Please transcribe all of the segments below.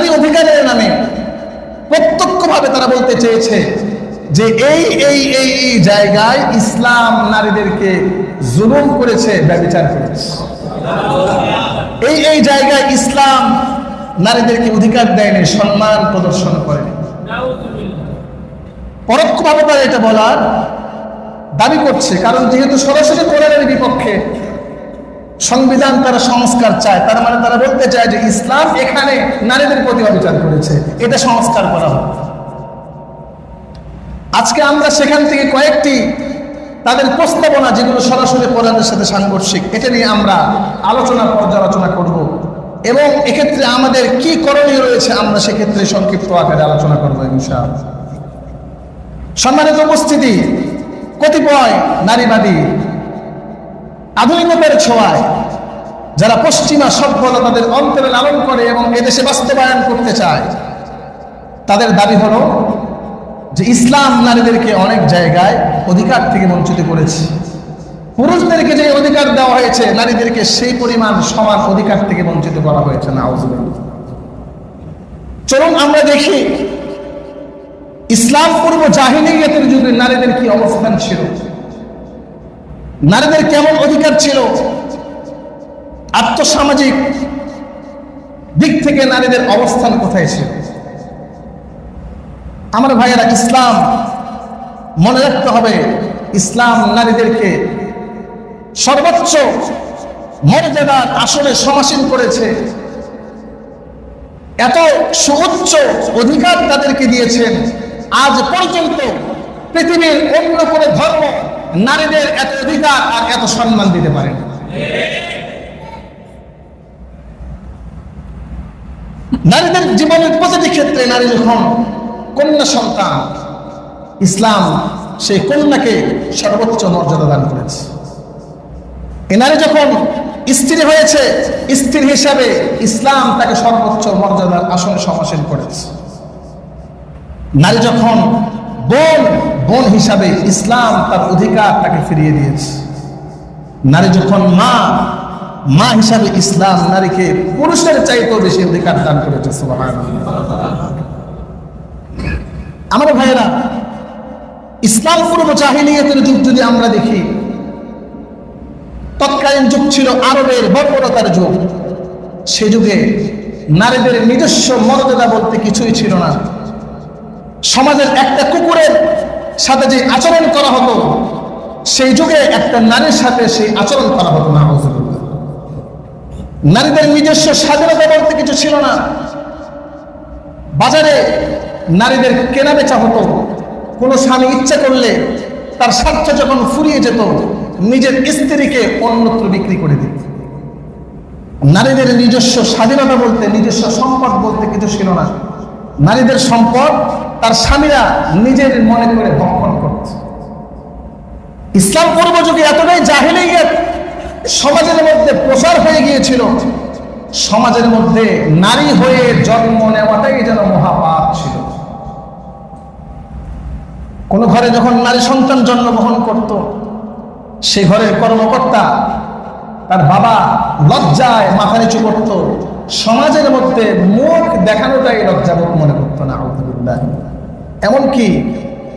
নারী অধিকারের নামে প্রত্যক্ষভাবে তারা বলতে চেয়েছে যে এই জায়গায় ইসলাম নারীদেরকে জুলুম করেছে, ব্যভিচার করেছে। এই জায়গায় ইসলাম নারীদেরকে অধিকার দেয়নি, সম্মান প্রদর্শন করেনি। পরোক্ষভাবে তারা এটা বলার দাবি করছে, কারণ যেহেতু সরাসরি কোরআনের বিপক্ষে, সংবিধান তারা সংস্কার চায়, তার মানে তারা বলতে চায় যে ইসলাম এখানে নারীদের প্রতি অবিচার করেছে, এটা সংস্কার করা হবে। আজকে আমরা সেখান থেকে কয়েকটি তাদের প্রস্তাবনা, যেগুলো সরাসরি কোরআনের সাথে সাংঘর্ষিক, এটা নিয়ে আমরা পর্যালোচনা করব এবং এক্ষেত্রে আমাদের কি করণীয় রয়েছে আমরা সেক্ষেত্রে সংক্ষিপ্ত আকারে আলোচনা করব ইনশাআল্লাহ। সম্মানিত উপস্থিতি, কতিপয় নারীবাদী আধুনিকতার ছোঁয়ায় যারা পশ্চিমা সভ্যতা তাদের অন্তরে লালন করে এবং এদেশে বাস্তবায়ন করতে চায়, তাদের দাবি হলো যে ইসলাম নারীদেরকে অনেক জায়গায় অধিকার থেকে বঞ্চিত করেছে। পুরুষদেরকে যে অধিকার দেওয়া হয়েছে, নারীদেরকে সেই পরিমাণ সমান অধিকার থেকে বঞ্চিত করা হয়েছে। নাউজুবিল্লাহ। চলুন আমরা দেখি ইসলাম পূর্ব জাহিলিয়াতের যুগে নারীদের কি অবস্থান ছিল, নারীদের কেমন অধিকার ছিল, আর্থসামাজিক দিক থেকে নারীদের অবস্থান কোথায় ছিল। আমার ভাইয়েরা, ইসলাম মনে রাখতে হবে, ইসলাম নারীদেরকে সর্বোচ্চ মর্যাদার আসলে সমাসীন করেছে, এত সুউচ্চ অধিকার তাদেরকে দিয়েছেন। আজ পর্যন্ত পৃথিবীর অন্য কোনো ধর্ম নারীদের এত অধিকার আর এত সম্মান দিতে পারে না। নারীদের জীবনের প্রতিটি ক্ষেত্রে নারী যখন কন্যা সন্তান, ইসলাম সেই কন্যাকে সর্বোচ্চ মর্যাদা দান করেছে। এ নারী যখন স্ত্রী হয়েছে, স্ত্রী হিসাবে ইসলাম তাকে সর্বোচ্চ মর্যাদার আসনে সমাসীন করেছে। নারী যখন বোন হিসাবে ইসলাম তার অধিকার তাকে ফিরিয়ে দিয়েছে। নারী যখন মা হিসাবে ইসলাম নারীকে পুরুষের চাইতেও বেশি অধিকার দান করেছে। সুবহানাল্লাহ। আমার ভাইয়েরা, ইসলাম পূর্ব জাহিলিয়াতের যুগ যদি আমরা দেখি, তৎকালীন যুগ ছিল আরবের বর্বরতার যুগ। সে যুগে নারীদের নিজস্ব মর্যাদা বলতে কিছুই ছিল না। সমাজের একটা কুকুরের সাথে যে আচরণ করা হতো, সেই যুগে একটা নারীর সাথে সেই আচরণ করা হতো না। নারীদের নিজস্ব স্বাধীনতা বলতে কিছু ছিল না। বাজারে নারীদের কেনা বেচা হতো। কোনো স্বামী ইচ্ছা করলে তার স্বার্থ যখন ফুরিয়ে যেত, নিজের স্ত্রীকে অন্যত্র বিক্রি করে দিত। নারীদের নিজস্ব স্বাধীনতা বলতে, নিজস্ব সম্পদ বলতে কিছু ছিল না। নারীদের সম্পদ তার স্বামীরা নিজের মনে করে ভক্ষণ করত। ইসলাম পূর্ব যুগে এতটাই জাহিলিয়াত সমাজের মধ্যে প্রসার হয়ে গিয়েছিল, সমাজের মধ্যে নারী হয়ে জন্ম নেওয়াটাই যেন মহাপাপ ছিল। কোন ঘরে যখন নারী সন্তান জন্মগ্রহণ করত, সে ঘরের কর্মকর্তা তার বাবা লজ্জায় মাথা নিচু করত। সমাজের মধ্যে মুখ দেখানোটাই লজ্জাবোধ মনে করত না। আলহামদুলিল্লাহ। এমনকি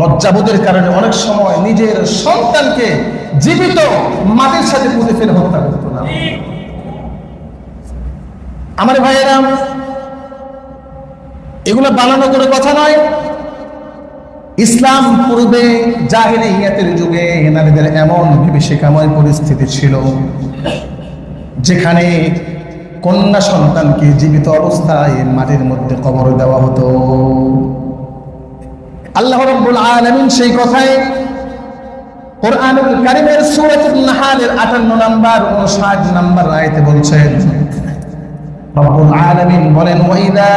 লজ্জাবোধের কারণে অনেক সময় নিজের সন্তানকে জীবিত মাটির সাথে পুঁতে ফেলে হত্যা করত না। আমার ভাইয়েরা, এগুলো বানানো করে কথা নয়। ইসলাম পূর্বে জাহিলিয়াতের যুগে নারীদের এমন বিভীষিকাময় পরিস্থিতি ছিল, যেখানে কন্যা সন্তানকে জীবিত অবস্থায় মাটির মধ্যে কবর দেওয়া হতো। আল্লাহ রাব্বুল আলামিন সেই কথায় কোরআনুল কারীমের সূরাতুন নাহলের 58 নম্বর 59 নম্বর আয়াতে বলছেন, রব্বুল আলামিন বলেন, ওয়াইদা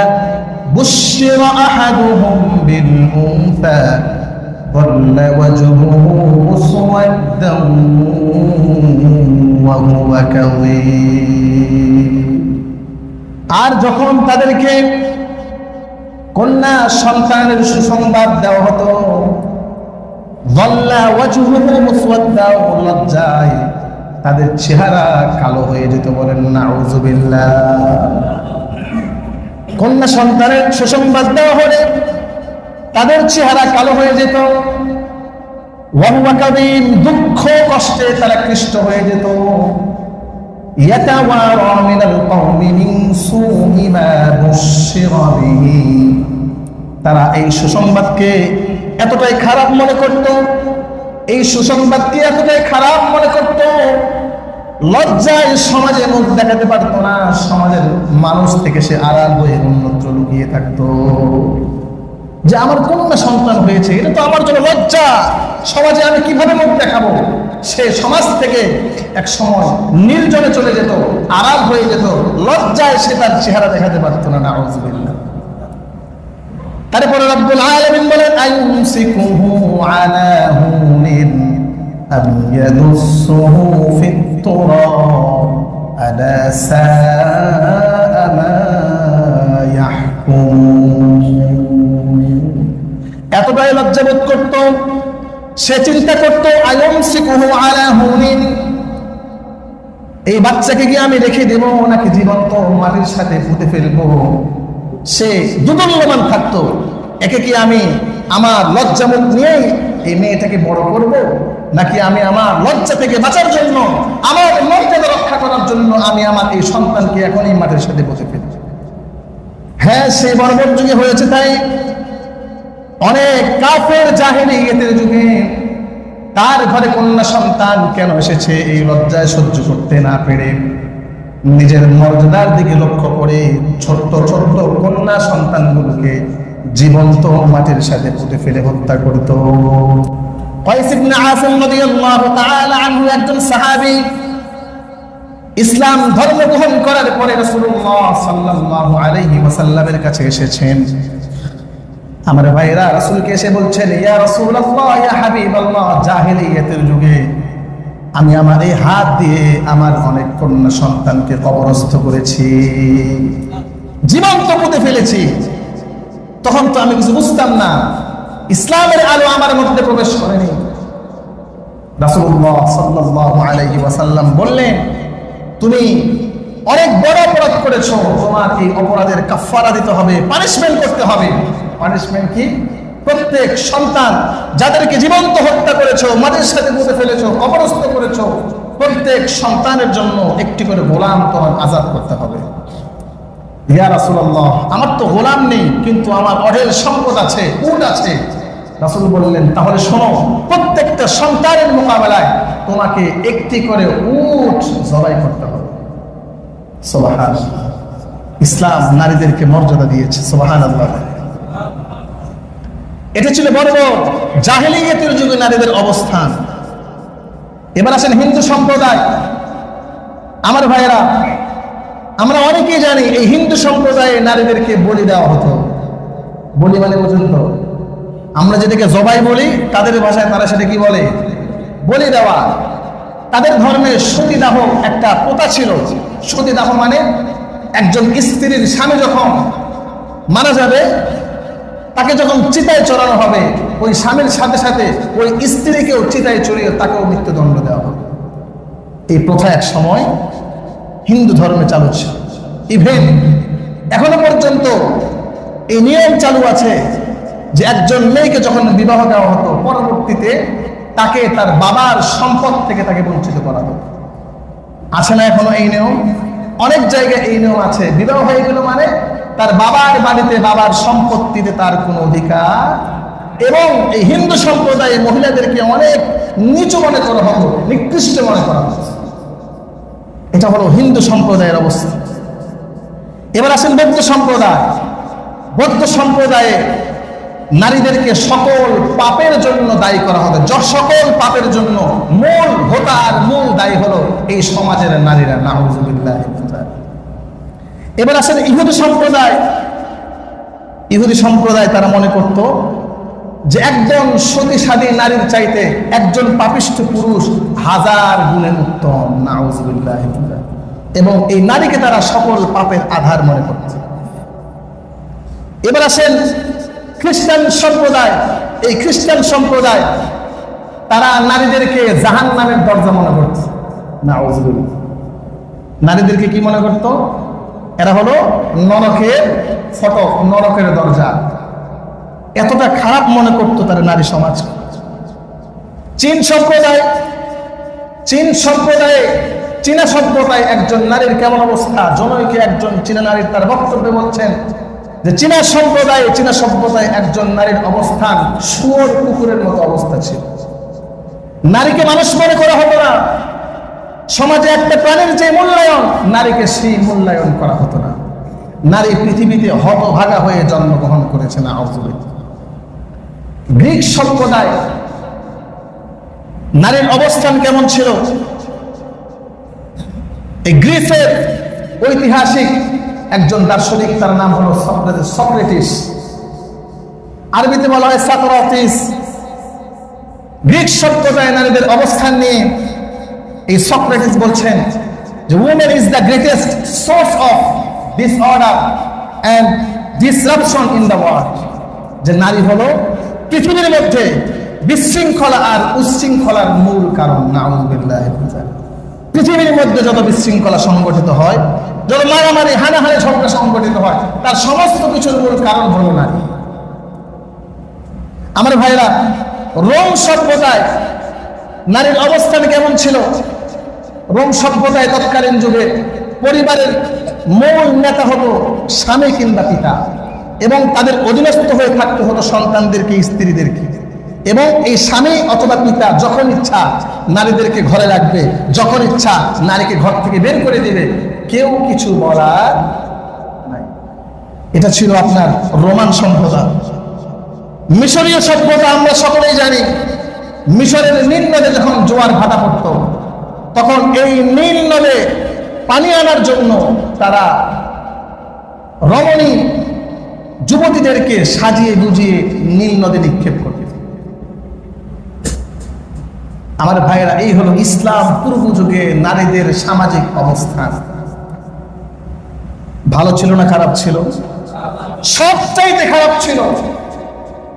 বুশিরা আহাদুহুম বিল উনসা যাল্লা ওয়াজহুহু মুসওয়াদ্দান ওয়া হুয়া কাযীম। আর যখন তাদেরকে কন্যা সন্তানের সুসংবাদ দেওয়া হতো, যাল্লা ওয়াজহুহু মুসওয়াদ্দান, লজ্জায় তাদের চেহারা কালো হয়ে যেত। বলেন নাউযুবিল্লাহ। কন্যা সন্তানের সুসংবাদ দেওয়া হলে তাদের চেহারা কালো হয়ে যেত, ওয়াহুয়া কাযীম, দুঃখ কষ্টে তারা ক্লিষ্ট হয়ে যেত। ইয়াতাওয়ারা মিনাল কওমি মিন সুই মা বুশিরা বিহি, তারা এই সুসংবাদকে এতটাই খারাপ মনে করত, এই সুসংবাদকে এতটাই খারাপ মনে করত, লজ্জায় সমাজে মুখ দেখাতে পারত না, সমাজের মানুষ থেকে সে আড়াল হয়ে অন্যত্র লুকিয়ে থাকতো। যে আমার কন্যা সন্তান হয়েছে, এটা তো আমার জন্য লজ্জা, সমাজে আমি কিভাবে মুখ দেখাবো। সে সমাজ থেকে এক সময় নির্জনে চলে যেত, আড়াল হয়ে যেত, লজ্জায় সে তার চেহারা দেখাতে পারত না। নাউযুবিল্লাহ। তারপরে রব্বুল আলামিন বলেন আইয়ুমসিকুহু আলা হুনিন আম ইয়াদুসসুহু ফিত তুরাব আলা সাআ মা ইয়াহকুমুন। এতটাই লজ্জাবোধ করত, সে চিন্তা করত আইয়ুমসিকুহু আলা হুনিন, এই বাচ্চাকে কি আমি রেখে দেব নাকি জীবন্ত মাটির সাথে পুঁতে ফেলবো। সে দুদণ্ডমান থাকতো, একে কি আমি আমার লজ্জামুখ নিয়ে এই মেয়েটাকে বড় করব, নাকি আমি আমার লজ্জা থেকে বাঁচার জন্য, আমার মর্যাদা রক্ষা করার জন্য আমি আমার এই সন্তানকে এখন এই মাটির সাথে পুঁতে ফেলব। হ্যাঁ, সেই বর্বর যুগে হয়েছে তাই। অনেক কাফের জাহেলিয়তের যুগে তার ঘরে কন্যা সন্তান কেন এসেছে এই লজ্জায় সহ্য করতে না পেরে নিজের মর্যাদার দিকে লক্ষ্য করে ছোট্ট ছোট্ট কন্যা সন্তানগুলোকে জীবন্ত মাটির সাথে পুঁতে ফেলে হত্যা করত। কাইস ইবনে আসিম রাদিয়াল্লাহু তাআলা আনহু একজন সাহাবী, ইসলাম ধর্ম গ্রহণ করার পরে রাসূলুল্লাহ সাল্লাল্লাহু আলাইহি ওয়াসাল্লামের কাছে এসেছেন। আমার ভাইরা রাসূলকে এসে বলছেন, ইয়া রাসূলুল্লাহ, ইয়া হাবিবাল্লাহ, জাহেলিয়তের যুগে আমি আমার এই হাত দিয়ে আমার অনেক কন্যা সন্তানকে কবরস্থ করেছি, জীবন্ত পুঁতে ফেলেছি। তখন তো আমি কিছু বুঝতাম না, ইসলামের আলো আমার মধ্যে প্রবেশ করেনি। রাসূলুল্লাহ সাল্লাল্লাহু আলাইহি ওয়াসাল্লাম বললেন, তুমি অনেক বড় অপরাধ করেছো, তোমার এই অপরাধের কাফারা দিতে হবে, পানিশমেন্ট করতে হবে। পানিশমেন্ট কি? প্রত্যেক সন্তান যাদেরকে জীবন্ত হত্যা করেছো, মাটির সাথে পুঁতে ফেলেছো, কবরস্থ করেছো, প্রত্যেক সন্তানের জন্য একটি করে গোলাম তোমার আজাদ করতে হবে। ইয়া রাসূলুল্লাহ, আমার তো গোলাম নেই, কিন্তু আমার অঢেল সম্পদ আছে, উট আছে। রাসূল বললেন, তাহলে শোনো, প্রত্যেকটা সন্তানের মোকাবেলায় তোমাকে একটি করে উট জবাই করতে হবে। সুবহানাল্লাহ। ইসলাম নারীদেরকে মর্যাদা দিয়েছে। সুবহানাল্লাহ। এটা ছিল বড় জাহেলিয়তের যুগে নারীদের অবস্থান। এবার আসেন হিন্দু সম্প্রদায়। আমার ভাইয়েরা, আমরা অনেকেই জানি এই হিন্দু সম্প্রদায়ে নারীদেরকে বলি দেওয়া হতো। বলি মানে বুঝুন তো, আমরা যেটাকে জবাই বলি, তাদের ভাষায় তারা সেটা কি বলে? বলি দেওয়া। তাদের ধর্মে সতীদাহ একটা প্রথা ছিল। সতীদাহ মানে একজন স্ত্রীর স্বামী যখন মারা যাবে, তাকে যখন চিতায় চড়ানো হবে, ওই স্বামীর সাথে সাথে ওই স্ত্রীকেও চিতায় চড়িয়ে তাকেও মৃত্যুদণ্ড দেওয়া হবে। এই প্রথা এক সময় হিন্দু ধর্মে চালু ছিল। ইভেন এখনো পর্যন্ত এই নিয়ম চালু আছে যে একজন মেয়েকে যখন বিবাহ দেওয়া হতো, পরবর্তীতে তাকে তার বাবার সম্পদ থেকে তাকে বঞ্চিত করা হতো। আছে না এখনো এই নিয়ম? অনেক জায়গায় এই নিয়ম আছে। বিবাহ হয়ে গেল মানে তার বাবার বাড়িতে, বাবার সম্পত্তিতে তার কোনো অধিকার। এবং এই হিন্দু সম্প্রদায়ে মহিলাদেরকে অনেক নিচু মনে করা হতো, নিকৃষ্ট মনে করা হতো। এটা হলো হিন্দু সম্প্রদায়ের অবস্থা। এবার আসেন বৌদ্ধ সম্প্রদায়। বৌদ্ধ সম্প্রদায়ে নারীদেরকে সকল পাপের জন্য দায়ী করা হতো। সকল পাপের জন্য মূল হোতা আর মূল দায়ী হলো এই সমাজের নারীরা। নাউযুবিল্লাহ। এবার আসেন ইহুদি সম্প্রদায়। ইহুদি সম্প্রদায় তারা মনে করত যে একজন সতীসাধী নারীর চাইতে একজন পাপিষ্ঠ পুরুষ 1000 গুণে উত্তম। নাউযুবিল্লাহ। এবং এই নারীকে তারা সকল পাপের আধার মনে করত। এবার আসেন খ্রিস্টান সম্প্রদায়। এই খ্রিস্টান সম্প্রদায় তারা নারীদেরকে জাহান্নামের দরজা মনে করত। নাউযুবিল্লাহ। নারীদেরকে কি মনে করত? এরা হলো নরকের ফটক, নরকের দরজা। এতটা খারাপ মনে করতো তার নারী সমাজ। চীন সম্প্রদায়ে চীনা সভ্যতায় একজন নারীর কেমন অবস্থা, জনৈকে একজন চীনা নারীর তার বক্তব্যে বলছেন যে চীনা সভ্যতায় একজন নারীর অবস্থান শুয়োর কুকুরের মতো অবস্থা ছিল। নারীকে মানুষ মনে করা হতো না। সমাজে একটা প্রাণীর যে মূল্যায়ন, নারীকে সেই মূল্যায়ন করা হতো না। নারী পৃথিবীতে হতভাগা হয়ে জন্মগ্রহণ করেছে। না, গ্রিক সভ্যতায় নারীর অবস্থান কেমন ছিল? এই গ্রিসের ঐতিহাসিক একজন দার্শনিক, তার নাম হলো সক্রেটিস, আরবিতে বলা হয় সক্রাটিস। গ্রিক সভ্যতায় নারীদের অবস্থান নিয়ে এই সক্রেটিস বলছেন যে women is the greatest source of disorder and disruption in the world, যে নারী হলো পৃথিবীর মধ্যে বিশৃঙ্খলা আর উচ্ছৃঙ্খলার মূল কারণ। নাউযুবিল্লাহ। পৃথিবীর মধ্যে যত বিশৃঙ্খলা সংগঠিত হয়, যত মারামারি, হানাহানি, ঝগড়া সংগঠিত হয়, তার সমস্ত কিছুর মূল কারণ হলো নারী। আমার ভাইরা, রোম সভ্যতায় নারীর অবস্থান কেমন ছিল? রোম সভ্যতায় তৎকালীন যুগে পরিবারের মূল নেতা হতো স্বামী কিংবা পিতা, এবং তাদের অধীনস্থ হয়ে থাকতে হতো সন্তানদেরকে, স্ত্রীদেরকে। এবং এই স্বামী অথবা পিতা যখন ইচ্ছা নারীদেরকে ঘরে রাখবে, যখন ইচ্ছা নারীকে ঘর থেকে বের করে দিবে, কেউ কিছু বলার নাই। এটা ছিল আপনার রোমান সভ্যতা। মিশরীয় সভ্যতা আমরা সকলেই জানি। মিশরের নীল নদে যখন জোয়ার ভাটা পড়ত, তখন এই নীল নদে পানি আনার জন্য তারা রমণী যুবতীদেরকে সাজিয়ে গুজিয়ে নীল নদে নিক্ষেপ করত। আমার ভাইয়েরা, এই হলো ইসলাম পূর্ব যুগে নারীদের সামাজিক অবস্থান। ভালো ছিল না খারাপ ছিল? সবচাইতে খারাপ ছিল।